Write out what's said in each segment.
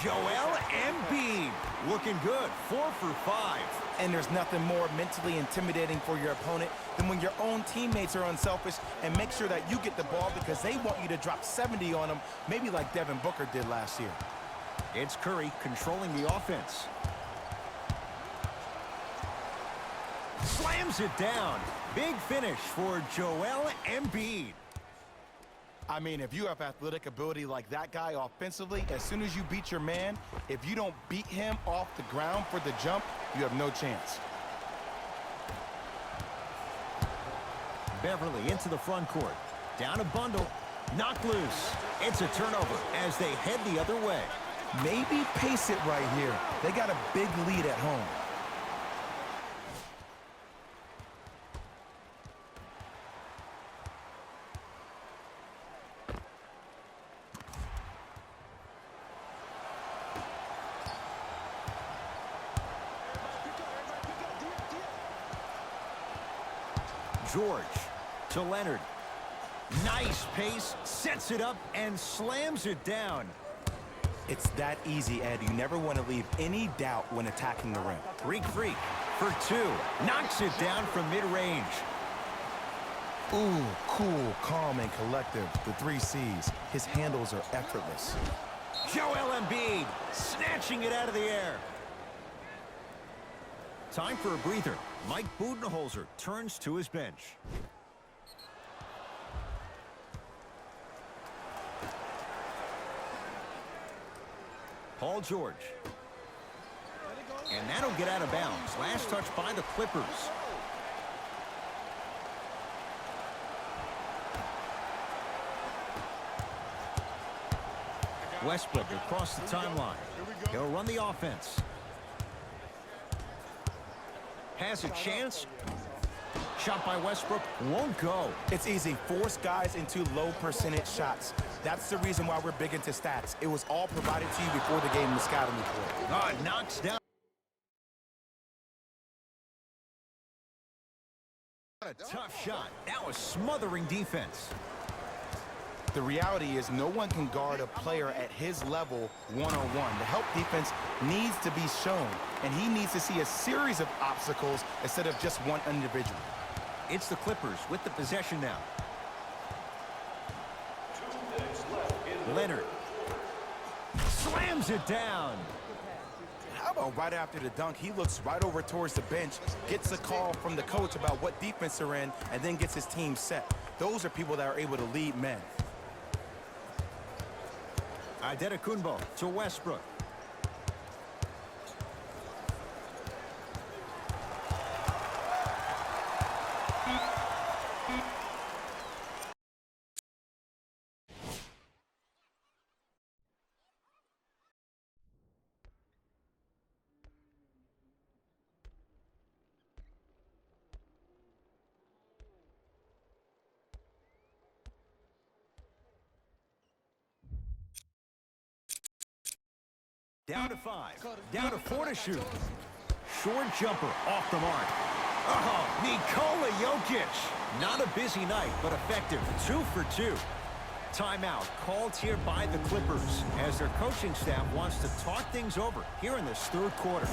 Joel Embiid looking good, 4 for 5. And there's nothing more mentally intimidating for your opponent than when your own teammates are unselfish and make sure that you get the ball because they want you to drop 70 on them, maybe like Devin Booker did last year. It's Curry controlling the offense. Slams it down. Big finish for Joel Embiid. I mean, if you have athletic ability like that guy offensively, as soon as you beat your man, if you don't beat him off the ground for the jump, you have no chance. Beverly into the front court. Down a bundle. Knocked loose. It's a turnover as they head the other way. Maybe pace it right here. They got a big lead at home. George to Leonard. Nice pace, sets it up, and slams it down. It's that easy, Ed. You never want to leave any doubt when attacking the rim. Greek Freak for 2. Knocks it down from mid-range. Ooh, cool, calm, and collective. The 3 C's. His handles are effortless. Joel Embiid snatching it out of the air. Time for a breather. Mike Budenholzer turns to his bench. Paul George. And that'll get out of bounds. Last touch by the Clippers. Westbrook across the timeline. He'll run the offense. Has a chance. Shot by Westbrook won't go. It's easy. Force guys into low percentage shots. That's the reason why we're big into stats. It was all provided to you before the game in the scouting report. Knocks down. A tough shot. Now a smothering defense. The reality is no one can guard a player at his level one-on-one. The help defense needs to be shown, and he needs to see a series of obstacles instead of just one individual. It's the Clippers with the possession now. Leonard slams it down. How about right after the dunk, he looks right over towards the bench, gets a call from the coach about what defense they're in, and then gets his team set. Those are people that are able to lead men. Adetokunbo to Westbrook. Down to 5. Down to 4 to shoot. Short jumper off the mark. Oh, Nikola Jokic. Not a busy night, but effective. 2 for 2. Timeout called here by the Clippers as their coaching staff wants to talk things over here in this third quarter.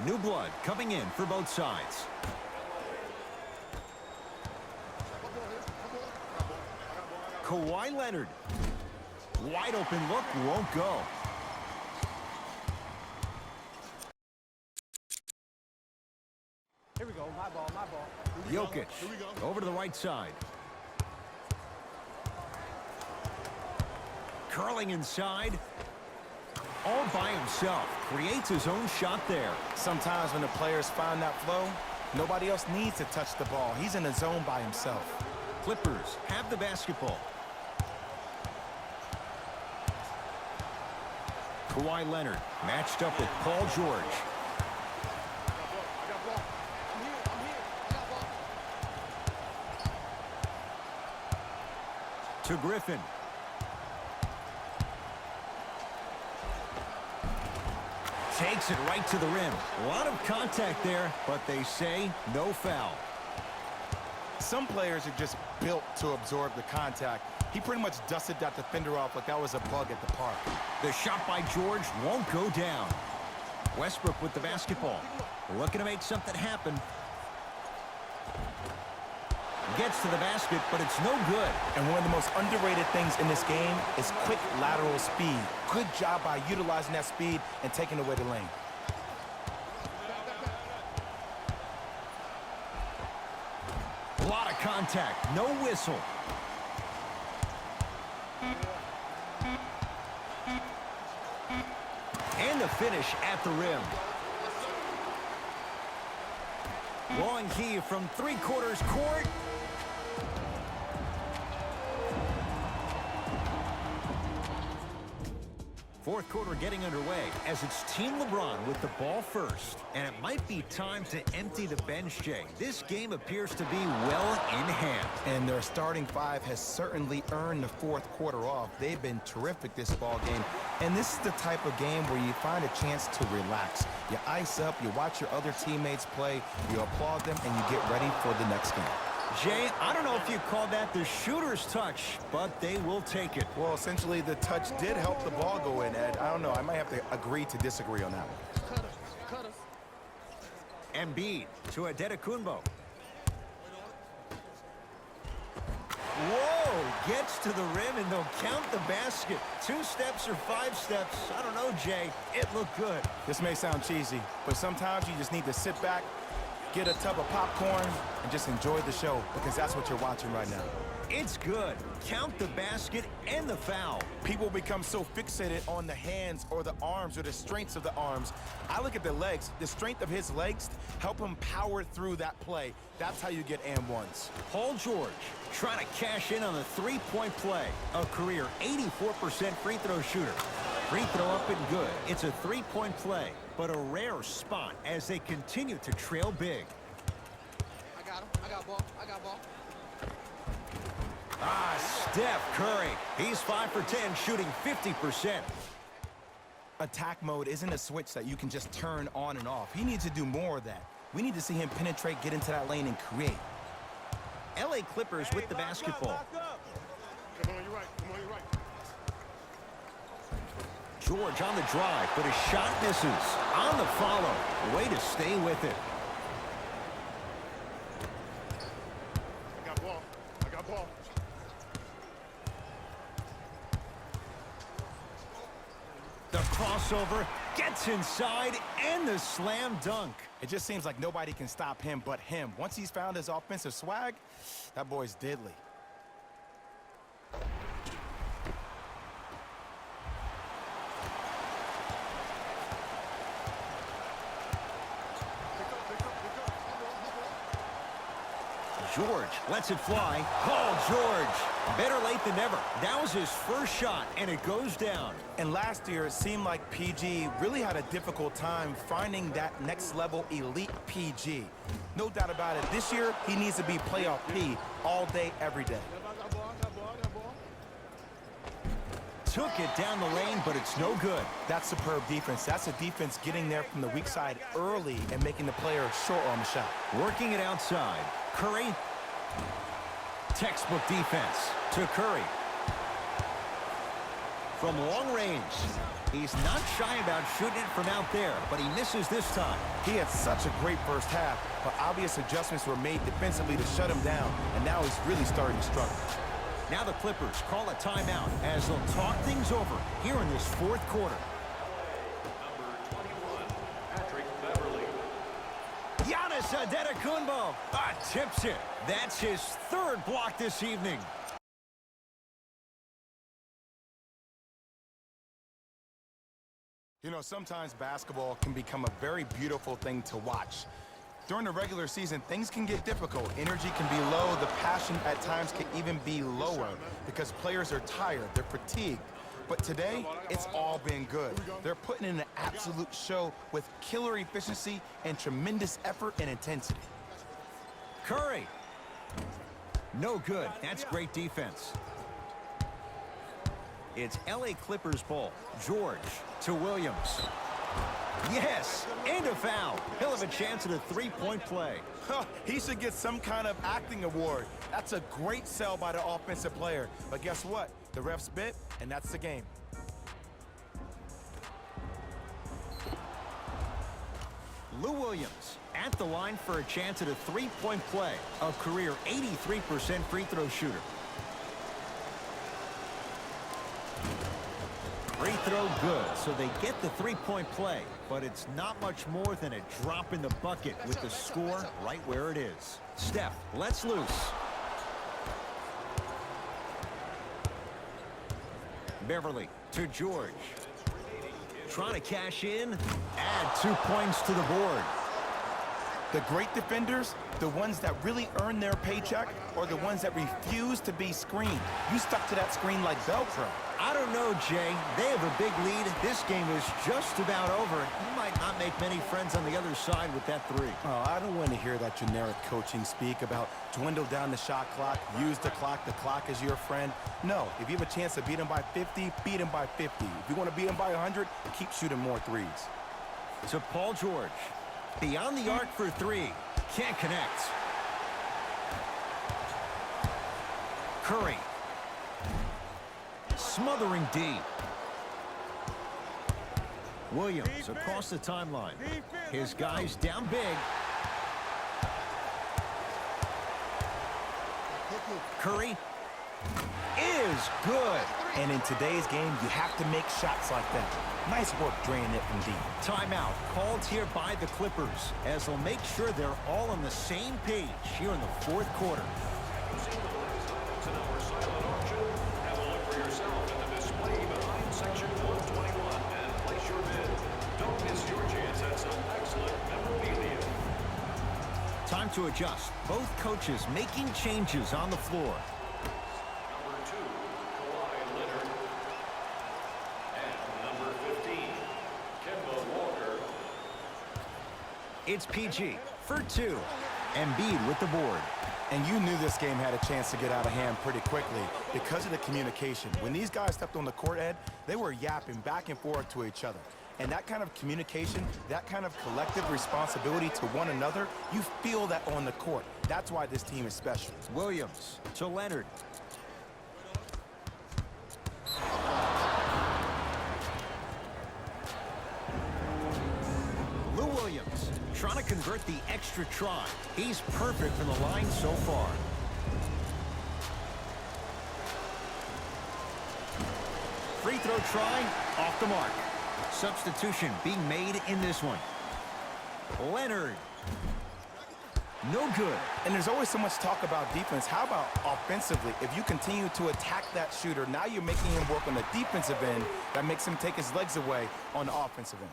New blood coming in for both sides. Kawhi Leonard. Wide open look, won't go. Here we go, my ball, my ball. Jokic over to the right side. Curling inside. All by himself. Creates his own shot there. Sometimes when the players find that flow, nobody else needs to touch the ball. He's in the zone by himself. Clippers have the basketball. Kawhi Leonard matched up with Paul George. To Griffin. Takes it right to the rim. A lot of contact there, but they say no foul. Some players are just built to absorb the contact. He pretty much dusted that defender off like that was a bug at the park. The shot by George won't go down. Westbrook with the basketball. Looking to make something happen. Gets to the basket, but it's no good. And one of the most underrated things in this game is quick lateral speed. Good job by utilizing that speed and taking away the lane. A lot of contact, no whistle. And the finish at the rim. Long heave from three-quarters court. Fourth quarter getting underway as it's Team LeBron with the ball first. And it might be time to empty the bench, Jay. This game appears to be well in hand. And their starting five has certainly earned the fourth quarter off. They've been terrific this ball game. And this is the type of game where you find a chance to relax. You ice up, you watch your other teammates play, you applaud them, and you get ready for the next game. Jay, I don't know if you call that the shooter's touch, but they will take it. Well, essentially, the touch did help the ball go in, Ed. I don't know. I might have to agree to disagree on that one. Embiid to Adetokounmpo. Whoa, gets to the rim, and they'll count the basket. 2 steps or 5 steps. I don't know, Jay. It looked good. This may sound cheesy, but sometimes you just need to sit back, get a tub of popcorn, and just enjoy the show, because that's what you're watching right now. It's good. Count the basket and the foul. People become so fixated on the hands or the arms or the strengths of the arms. I look at the legs. The strength of his legs help him power through that play. That's how you get and ones. Paul George trying to cash in on the three-point play. A career 84% free throw shooter. Free throw up and good. It's a three-point play, but a rare spot as they continue to trail big. I got him. I got ball. I got ball. Steph Curry. He's 5 for 10, shooting 50%. Attack mode isn't a switch that you can just turn on and off. He needs to do more of that. We need to see him penetrate, get into that lane, and create. LA Clippers with the basketball. Come on, you're right. Come on, you're right. George on the drive, but his shot misses. On the follow. Way to stay with it. I got ball. I got ball. The crossover gets inside, and the slam dunk. It just seems like nobody can stop him but him. Once he's found his offensive swag, that boy's deadly. George lets it fly. Paul George. Better late than never. That was his first shot, and it goes down. And last year, it seemed like PG really had a difficult time finding that next level elite PG. No doubt about it. This year, he needs to be playoff P all day, every day. Took it down the lane, but it's no good. That's superb defense. That's a defense getting there from the weak side early and making the player short on the shot. Working it outside. Curry. Textbook defense to Curry. From long range. He's not shy about shooting it from out there, but he misses this time. He had such a great first half, but obvious adjustments were made defensively to shut him down, and now he's really starting to struggle. Now the Clippers call a timeout as they'll talk things over here in this fourth quarter. Giannis Adetokounmpo tips it. That's his third block this evening. You know, sometimes basketball can become a very beautiful thing to watch. During the regular season, things can get difficult. Energy can be low. The passion at times can even be lower because players are tired. They're fatigued. But today, it's all been good. They're putting in an absolute show with killer efficiency and tremendous effort and intensity. Curry. No good. That's great defense. It's LA Clippers ball. George to Williams. Yes, and a foul. He'll have a chance at a three-point play. He should get some kind of acting award. That's a great sell by the offensive player. But guess what? The refs bit, and that's the game. Lou Williams at the line for a chance at a three-point play. A career 83% free throw shooter. Free throw good, so they get the three-point play. But it's not much more than a drop in the bucket with the score right where it is. Steph lets loose. Beverly to George. Trying to cash in. Add 2 points to the board. The great defenders, the ones that really earn their paycheck, or the ones that refuse to be screened. You stuck to that screen like Velcro. I don't know, Jay. They have a big lead. This game is just about over. You might not make many friends on the other side with that three. Oh, I don't want to hear that generic coaching speak about dwindle down the shot clock, use the clock is your friend. No, if you have a chance to beat them by 50, beat them by 50. If you want to beat them by 100, keep shooting more threes. To Paul George. Beyond the arc for three. Can't connect. Curry. Smothering D. Williams across the timeline. His guys down big. Curry is good. And in today's game, you have to make shots like that. Nice work draining it from deep. Timeout called here by the Clippers as they'll make sure they're all on the same page here in the fourth quarter. Time to adjust. Both coaches making changes on the floor. Number 2, Kawhi Leonard. And number 15, Kemba Walker. It's PG for two. Embiid with the board. And you knew this game had a chance to get out of hand pretty quickly because of the communication. When these guys stepped on the court, Ed, they were yapping back and forth to each other. And that kind of communication, that kind of collective responsibility to one another, you feel that on the court. That's why this team is special. Williams to Leonard. Lou Williams trying to convert the extra try. He's perfect from the line so far. Free throw try off the mark. Substitution being made in this one. Leonard. No good. And there's always so much talk about defense. How about offensively? If you continue to attack that shooter, now you're making him work on the defensive end. That makes him take his legs away on the offensive end.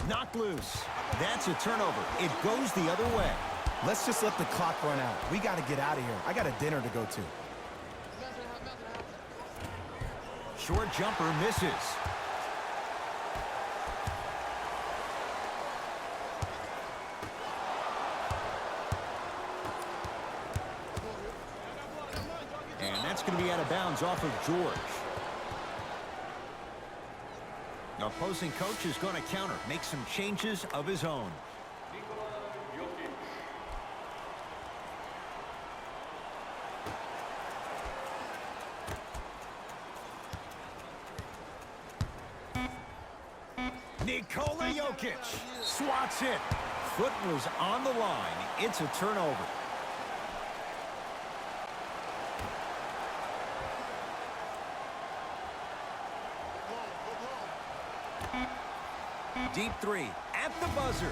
Knocked loose. That's a turnover. It goes the other way. Let's just let the clock run out. We got to get out of here. I got a dinner to go to. Short jumper misses. And that's going to be out of bounds off of George. The opposing coach is going to counter, make some changes of his own. Nikola Jokic swats it. Foot was on the line. It's a turnover. Deep three at the buzzer.